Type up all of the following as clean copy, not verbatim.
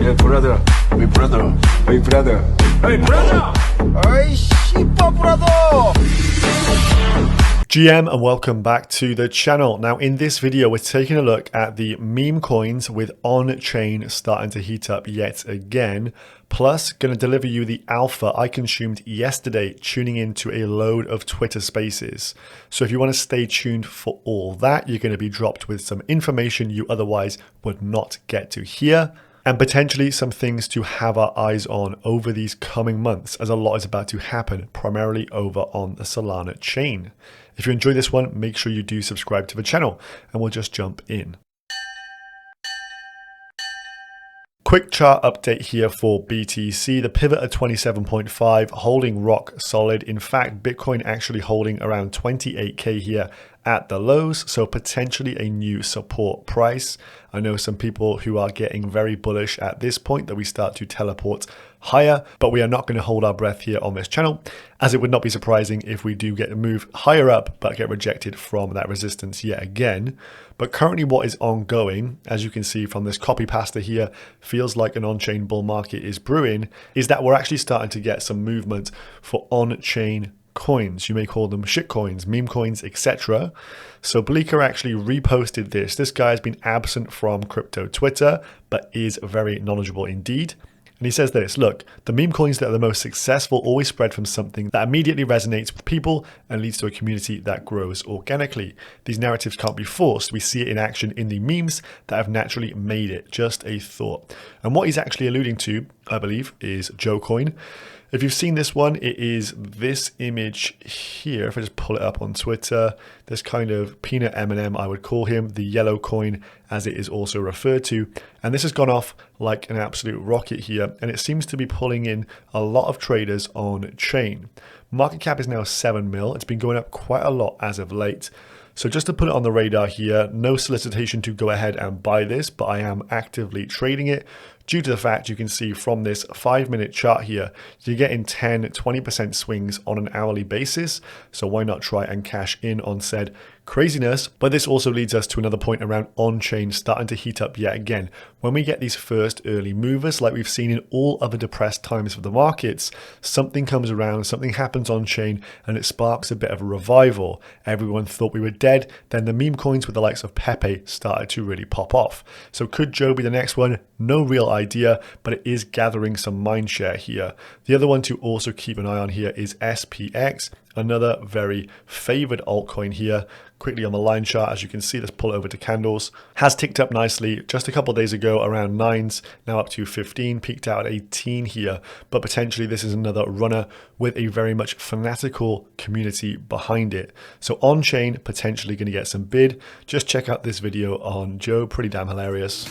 Hey brother, hey brother, hey brother, hey brother, hey shiba brother. GM and welcome back to the channel. Now in this video we're taking a look at the meme coins with on-chain starting to heat up yet again, plus going to deliver you the alpha I consumed yesterday tuning into a load of Twitter spaces. So if you want to stay tuned for all that, you're going to be dropped with some information you otherwise would not get to hear, and potentially some things to have our eyes on over these coming months, as a lot is about to happen primarily over on the Solana chain. If you enjoy this one, make sure you do subscribe to the channel and we'll just jump in. Quick chart update here for BTC. The pivot at 27.5 holding rock solid. In fact, Bitcoin actually holding around 28k here at the lows, so potentially a new support price. I know some people who are getting very bullish at this point that we start to teleport higher, but we are not going to hold our breath here on this channel, as it would not be surprising if we do get a move higher up but get rejected from that resistance yet again. But currently what is ongoing, as you can see from this copy pasta here, feels like an on-chain bull market is brewing, is that we're actually starting to get some movement for on-chain coins. You may call them shit coins, meme coins, etc. So Bleeker actually reposted this. This guy has been absent from crypto Twitter, but is very knowledgeable indeed. And he says this: look, the meme coins that are the most successful always spread from something that immediately resonates with people and leads to a community that grows organically. These narratives can't be forced. We see it in action in the memes that have naturally made it. Just a thought. And what he's actually alluding to, I believe, is Joe Coin. If you've seen this one, it is this image here. If I just pull it up on Twitter, this kind of peanut M&M, I would call him, the yellow coin as it is also referred to. And this has gone off like an absolute rocket here, and it seems to be pulling in a lot of traders on chain. Market cap is now 7 mil. It's been going up quite a lot as of late. So just to put it on the radar here, no solicitation to go ahead and buy this, but I am actively trading it due to the fact you can see from this 5-minute chart here, you're getting 10-20% swings on an hourly basis. So why not try and cash in on said craziness? But this also leads us to another point around on-chain starting to heat up yet again. When we get these first early movers, like we've seen in all other depressed times for the markets, something comes around, something happens on-chain, and it sparks a bit of a revival. Everyone thought we were dead, then the meme coins with the likes of Pepe started to really pop off. So could Joe be the next one? No real idea, but it is gathering some mind share here. The other one to also keep an eye on here is SpedX, another very favored altcoin here. Quickly on the line chart, as you can see, let's pull it over to candles. Has ticked up nicely just a couple of days ago, around 9s, now up to 15, peaked out at 18 here. But potentially this is another runner with a very much fanatical community behind it. So on-chain, potentially going to get some bid. Just check out this video on Joe, pretty damn hilarious.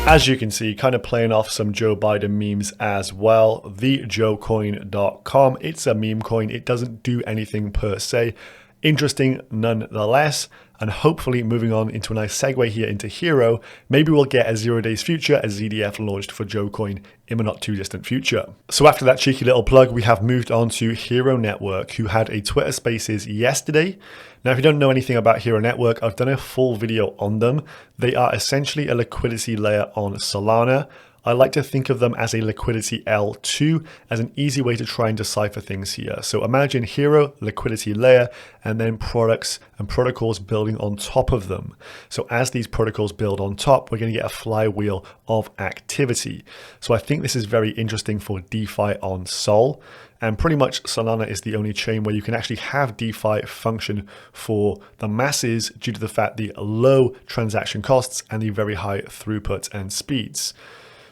As you can see, kind of playing off some Joe Biden memes as well. TheJoeCoin.com. It's a meme coin. It doesn't do anything per se. Interesting nonetheless. And hopefully moving on into a nice segue here into Hxro, maybe we'll get a 0 days future as ZDF launched for Joe Coin in a not too distant future. So after that cheeky little plug, we have moved on to Hxro Network, who had a Twitter Spaces yesterday. Now, if you don't know anything about Hxro Network, I've done a full video on them. They are essentially a liquidity layer on Solana. I like to think of them as a liquidity L2 as an easy way to try and decipher things here. So imagine Hxro, liquidity layer, and then products and protocols building on top of them. So as these protocols build on top, we're going to get a flywheel of activity. So I think this is very interesting for DeFi on Sol. And pretty much Solana is the only chain where you can actually have DeFi function for the masses due to the fact the low transaction costs and the very high throughput and speeds.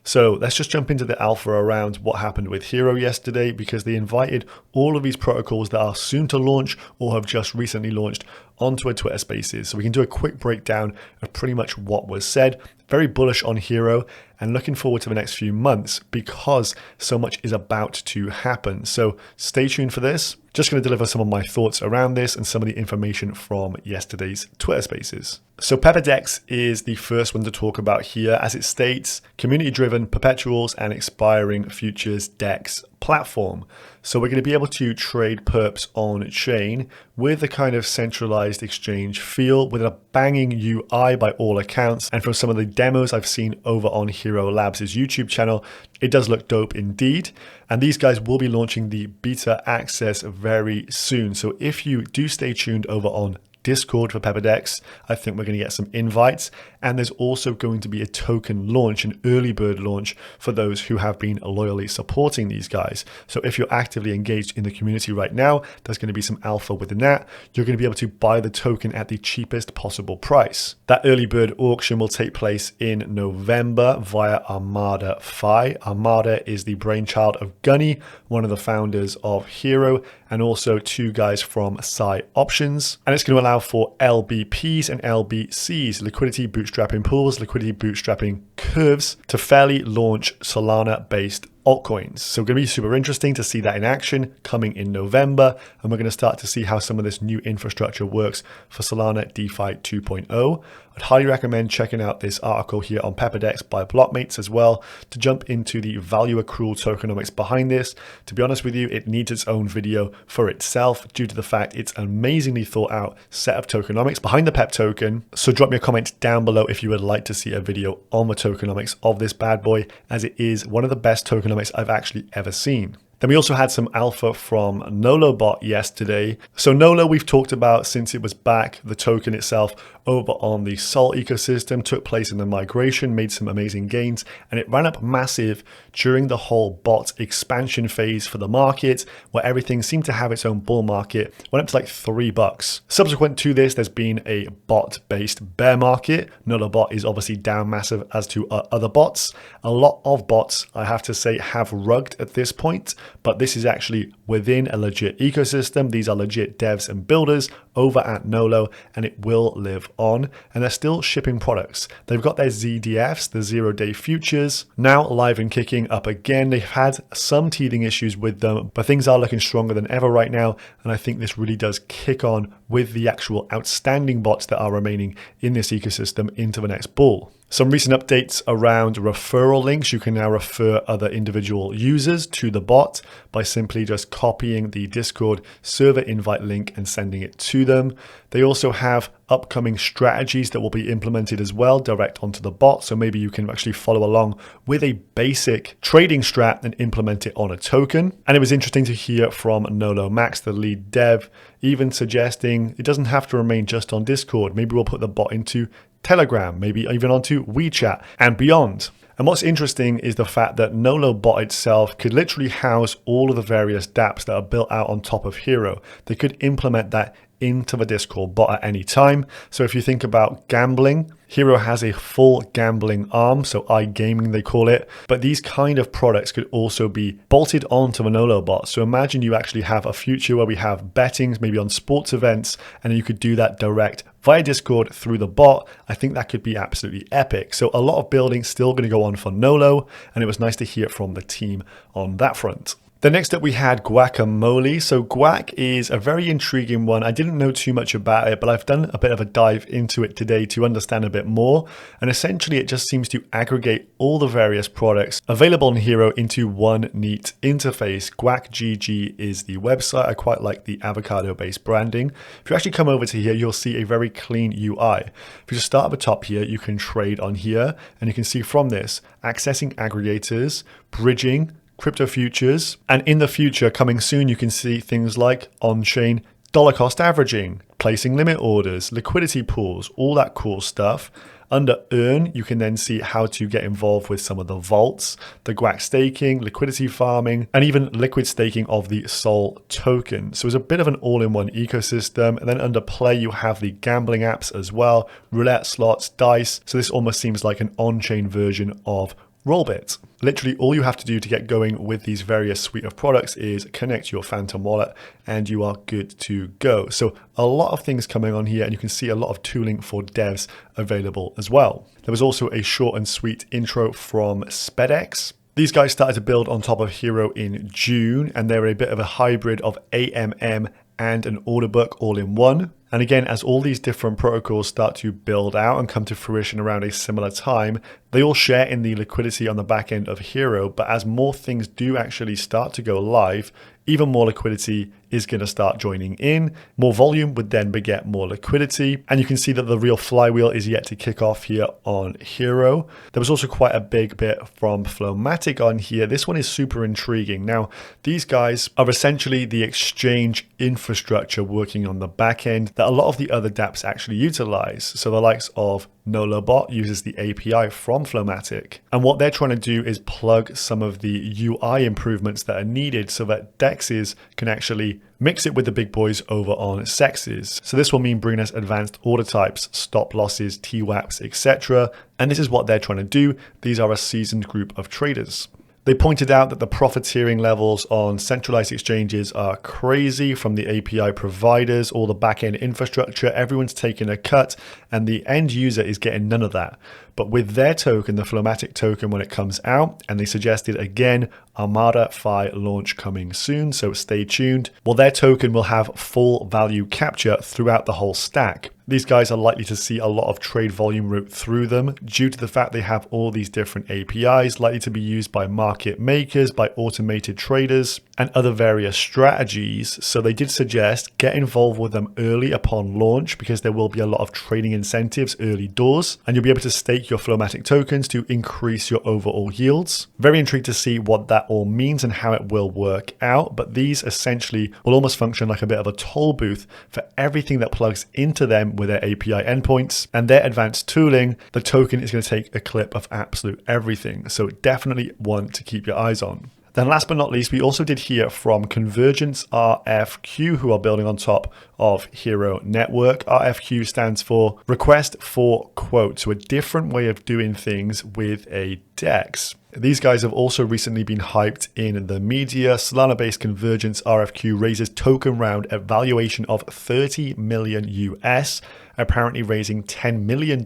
So let's just jump into the alpha around what happened with Hxro yesterday, because they invited all of these protocols that are soon to launch or have just recently launched onto a Twitter Spaces. So we can do a quick breakdown of pretty much what was said. Very bullish on Hxro and looking forward to the next few months because so much is about to happen. So stay tuned for this. Just going to deliver some of my thoughts around this and some of the information from yesterday's Twitter Spaces. So SpedX is the first one to talk about here. As it states, community-driven perpetuals and expiring futures DEX platform. So we're going to be able to trade perps on chain with a kind of centralized exchange feel with a banging UI by all accounts. And from some of the demos I've seen over on Hxro Labs' YouTube channel, it does look dope indeed. And these guys will be launching the beta access very soon. So if you do stay tuned over on Discord for SpedX, I think we're going to get some invites, and there's also going to be a token launch, an early bird launch for those who have been loyally supporting these guys. So if you're actively engaged in the community right now, there's going to be some alpha within that. You're going to be able to buy the token at the cheapest possible price. That early bird auction will take place in November via Armada Phi. Armada is the brainchild of Gunny, one of the founders of Hxro, and also two guys from Psi Options. And it's going to allow for LBPs and LBCs, liquidity bootstrapping pools, liquidity bootstrapping curves, to fairly launch Solana-based altcoins. So going to be super interesting to see that in action coming in November. And we're going to start to see how some of this new infrastructure works for Solana DeFi 2.0. I'd highly recommend checking out this article here on SpedX by Blockmates as well to jump into the value accrual tokenomics behind this. To be honest with you, it needs its own video for itself due to the fact it's an amazingly thought out set of tokenomics behind the PEP token. So drop me a comment down below if you would like to see a video on the tokenomics of this bad boy, as it is one of the best tokenomics I've actually ever seen. Then we also had some alpha from Nolo bot yesterday. So Nolo we've talked about since it was back. The token itself over on the Sol ecosystem took place in the migration, made some amazing gains, and it ran up massive during the whole bot expansion phase for the market, where everything seemed to have its own bull market. Went up to like $3. Subsequent to this, there's been a bot-based bear market. Nolo bot is obviously down massive as to other bots. A lot of bots, I have to say, have rugged at this point, but this is actually within a legit ecosystem. These are legit devs and builders over at Nolo, and it will live on. And they're still shipping products. They've got their ZDFs, the 0-day futures, now live and kicking up again. They've had some teething issues with them, but things are looking stronger than ever right now. And I think this really does kick on with the actual outstanding bots that are remaining in this ecosystem into the next bull. Some recent updates around referral links. You can now refer other individual users to the bot by simply just copying the Discord server invite link and sending it to them. They also have upcoming strategies that will be implemented as well direct onto the bot. So maybe you can actually follow along with a basic trading strat and implement it on a token. And it was interesting to hear from Nolo Max, the lead dev, even suggesting it doesn't have to remain just on Discord. Maybe we'll put the bot into Telegram, maybe even onto WeChat and beyond. And what's interesting is the fact that Nolo bot itself could literally house all of the various dApps that are built out on top of Hxro. They could implement that into the Discord bot at any time. So if you think about gambling, Hxro has a full gambling arm, so iGaming they call it, but these kind of products could also be bolted onto the Nolo bot. So imagine you actually have a future where we have bettings, maybe on sports events, and you could do that direct via Discord through the bot. I think that could be absolutely epic. So a lot of building still going to go on for Nolo, and it was nice to hear from the team on that front. Then next up we had Guacamole. So Guac is a very intriguing one. I didn't know too much about it, but I've done a bit of a dive into it today to understand a bit more. And essentially it just seems to aggregate all the various products available on Hxro into one neat interface. GuacGG is the website. I quite like the avocado-based branding. If you actually come over to here, you'll see a very clean UI. If you just start at the top here, you can trade on here, and you can see from this, accessing aggregators, bridging, crypto futures, and in the future coming soon you can see things like on-chain dollar cost averaging, placing limit orders, liquidity pools, all that cool stuff. Under earn, you can then see how to get involved with some of the vaults, the Guac staking, liquidity farming, and even liquid staking of the Sol token. So it's a bit of an all-in-one ecosystem. And then under play, you have the gambling apps as well, roulette slots, dice. So this almost seems like an on-chain version of Rollbit. Literally all you have to do to get going with these various suite of products is connect your Phantom wallet and you are good to go. So a lot of things coming on here, and you can see a lot of tooling for devs available as well. There was also a short and sweet intro from SpedX. These guys started to build on top of Hxro in June, and they're a bit of a hybrid of AMM and an order book all in one. And again, as all these different protocols start to build out and come to fruition around a similar time, they all share in the liquidity on the back end of Hxro. But as more things do actually start to go live, even more liquidity is going to start joining in. More volume would then beget more liquidity. And you can see that the real flywheel is yet to kick off here on Hxro. There was also quite a big bit from Flowmatic on here. This one is super intriguing. Now, these guys are essentially the exchange infrastructure working on the back end that a lot of the other dApps actually utilize. So the likes of Nolo bot uses the API from Flowmatic. And what they're trying to do is plug some of the UI improvements that are needed so that DEXs can actually mix it with the big boys over on sexes. So this will mean bringing us advanced order types, stop losses, TWAPs, etc. And this is what they're trying to do. These are a seasoned group of traders. They pointed out that the profiteering levels on centralized exchanges are crazy, from the API providers, all the backend infrastructure, everyone's taking a cut, and the end user is getting none of that. But with their token, the Flowmatic token, when it comes out, and they suggested again, Armada Phi launch coming soon, so stay tuned. Well, their token will have full value capture throughout the whole stack. These guys are likely to see a lot of trade volume route through them due to the fact they have all these different APIs likely to be used by market makers, by automated traders, and other various strategies. So they did suggest get involved with them early upon launch, because there will be a lot of trading incentives early doors, and you'll be able to stake your Flowmatic tokens to increase your overall yields. Very intrigued to see what that all means and how it will work out, but these essentially will almost function like a bit of a toll booth for everything that plugs into them with their API endpoints and their advanced tooling. The token is going to take a clip of absolute everything, so definitely one to keep your eyes on. Then last but not least, we also did hear from Convergence RFQ, who are building on top of Hxro Network. RFQ stands for Request for Quote, so a different way of doing things with a DEX. These guys have also recently been hyped in the media. Solana-based Convergence RFQ raises token round at valuation of 30 million US, apparently raising $10 million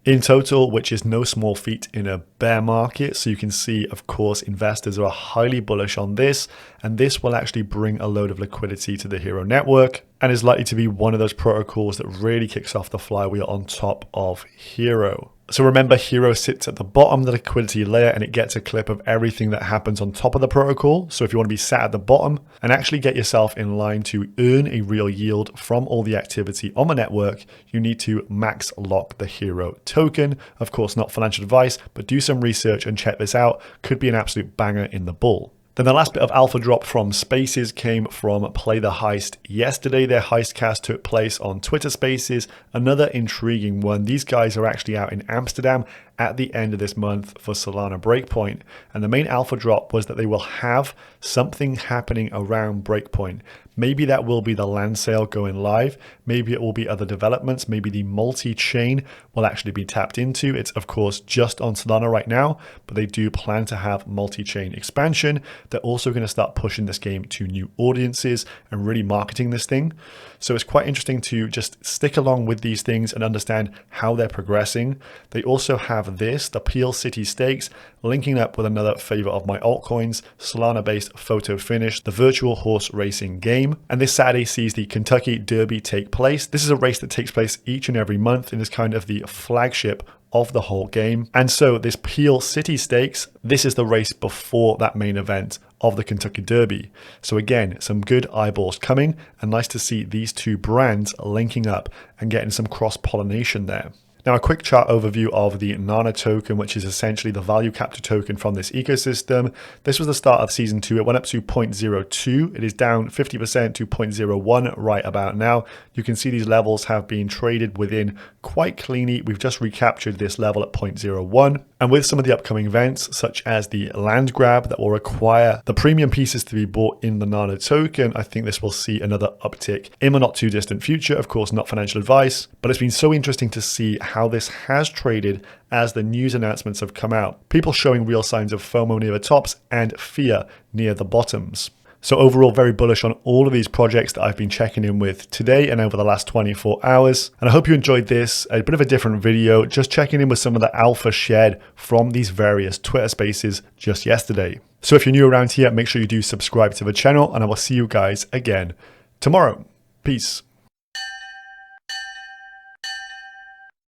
in total, which is no small feat in a bear market. So you can see, of course, investors are highly bullish on this, and this will actually bring a load of liquidity to the Hxro network and is likely to be one of those protocols that really kicks off the flywheel on top of Hxro. So remember, Hxro sits at the bottom of the liquidity layer and it gets a clip of everything that happens on top of the protocol. So if you want to be sat at the bottom and actually get yourself in line to earn a real yield from all the activity on the network, you need to max lock the Hxro token. Of course, not financial advice, but do some research and check this out. Could be an absolute banger in the bull. Then the last bit of alpha drop from Spaces came from Play the Heist yesterday. Their Heist cast took place on Twitter Spaces. Another intriguing one. These guys are actually out in Amsterdam at the end of this month for Solana Breakpoint. And the main alpha drop was that they will have something happening around Breakpoint. Maybe that will be the land sale going live. Maybe it will be other developments. Maybe the multi-chain will actually be tapped into. It's of course just on Solana right now, but they do plan to have multi-chain expansion. They're also going to start pushing this game to new audiences and really marketing this thing. So it's quite interesting to just stick along with these things and understand how they're progressing. They also have this, the Peel City Stakes, linking up with another favorite of my altcoins, Solana-based Photo Finish, the virtual horse racing game. And this Saturday sees the Kentucky Derby take place. This is a race that takes place each and every month and is kind of the flagship of the whole game. And so this Peel City Stakes, this is the race before that main event of the Kentucky Derby. So again, some good eyeballs coming, and nice to see these two brands linking up and getting some cross-pollination there. Now, a quick chart overview of the Nana token, which is essentially the value capture token from this ecosystem. This was the start of season 2. It went up to 0.02. It is down 50% to 0.01 right about now. You can see these levels have been traded within quite cleanly. We've just recaptured this level at 0.01. And with some of the upcoming events, such as the land grab that will require the premium pieces to be bought in the Nana token, I think this will see another uptick in the not too distant future. Of course, not financial advice, but it's been so interesting to see how how this has traded as the news announcements have come out. People showing real signs of FOMO near the tops and fear near the bottoms. So overall, very bullish on all of these projects that I've been checking in with today and over the last 24 hours. And I hope you enjoyed this, a bit of a different video, just checking in with some of the alpha shared from these various Twitter spaces just yesterday. So if you're new around here, make sure you do subscribe to the channel, and I will see you guys again tomorrow. Peace.